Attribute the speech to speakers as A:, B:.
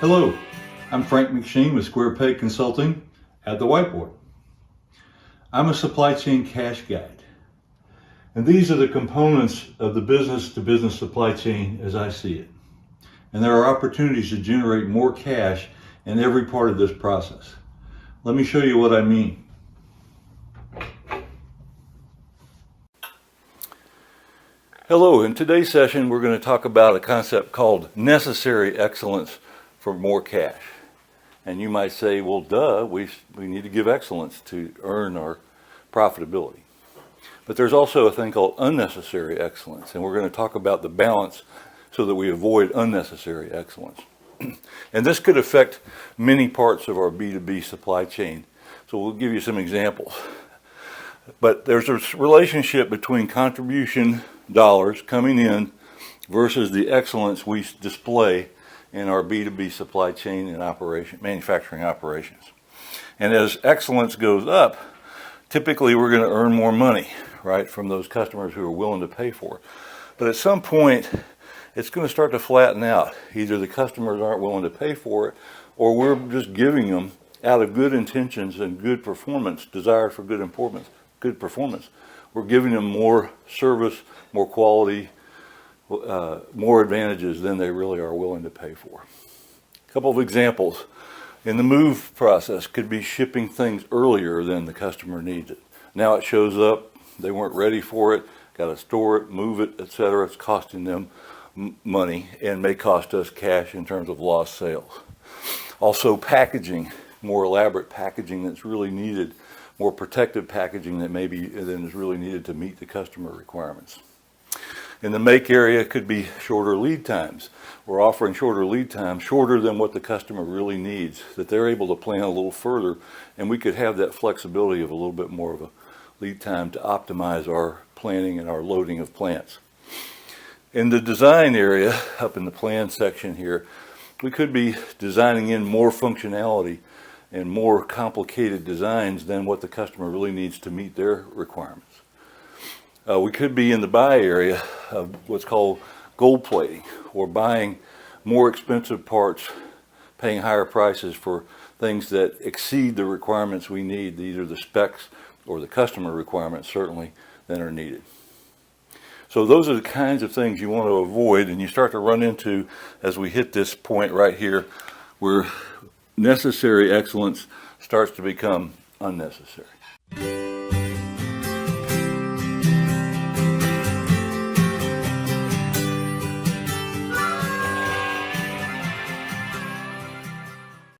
A: Hello, I'm Frank McSheen with Square Peg Consulting at the whiteboard. I'm a supply chain cash guide, and these are the components of the business-to-business supply chain as I see it. And there are opportunities to generate more cash in every part of this process. Let me show you what I mean. Hello, in today's session we're going to talk about a concept called necessary excellence for more cash. And you might say, well, duh, we need to give excellence to earn our profitability. But there's also a thing called unnecessary excellence, and we're going to talk about the balance so that we avoid unnecessary excellence. And this could affect many parts of our B2B supply chain. So we'll give you some examples. But there's a relationship between contribution dollars coming in versus the excellence we display in our B2B supply chain and manufacturing operations. And as excellence goes up, typically we're going to earn more money, right, from those customers who are willing to pay for it. But at some point, it's going to start to flatten out. Either the customers aren't willing to pay for it, or we're just giving them out of good intentions and good performance, desire for good performance. We're giving them more service, more quality, more advantages than they really are willing to pay for. A couple of examples. In the move process, could be shipping things earlier than the customer needs it. Now it shows up, they weren't ready for it, got to store it, move it, etc. It's costing them money and may cost us cash in terms of lost sales. Also packaging, more elaborate packaging that's really needed, more protective packaging than is really needed to meet the customer requirements. In the make area, it could be shorter lead times. We're offering shorter lead times, shorter than what the customer really needs, that they're able to plan a little further, and we could have that flexibility of a little bit more of a lead time to optimize our planning and our loading of plants. In the design area, up in the plan section here, we could be designing in more functionality and more complicated designs than what the customer really needs to meet their requirements. We could be in the buy area of what's called gold plating, or buying more expensive parts, paying higher prices for things that exceed the requirements we need, either the specs or the customer requirements certainly, that are needed. So those are the kinds of things you want to avoid, and you start to run into as we hit this point right here where necessary excellence starts to become unnecessary.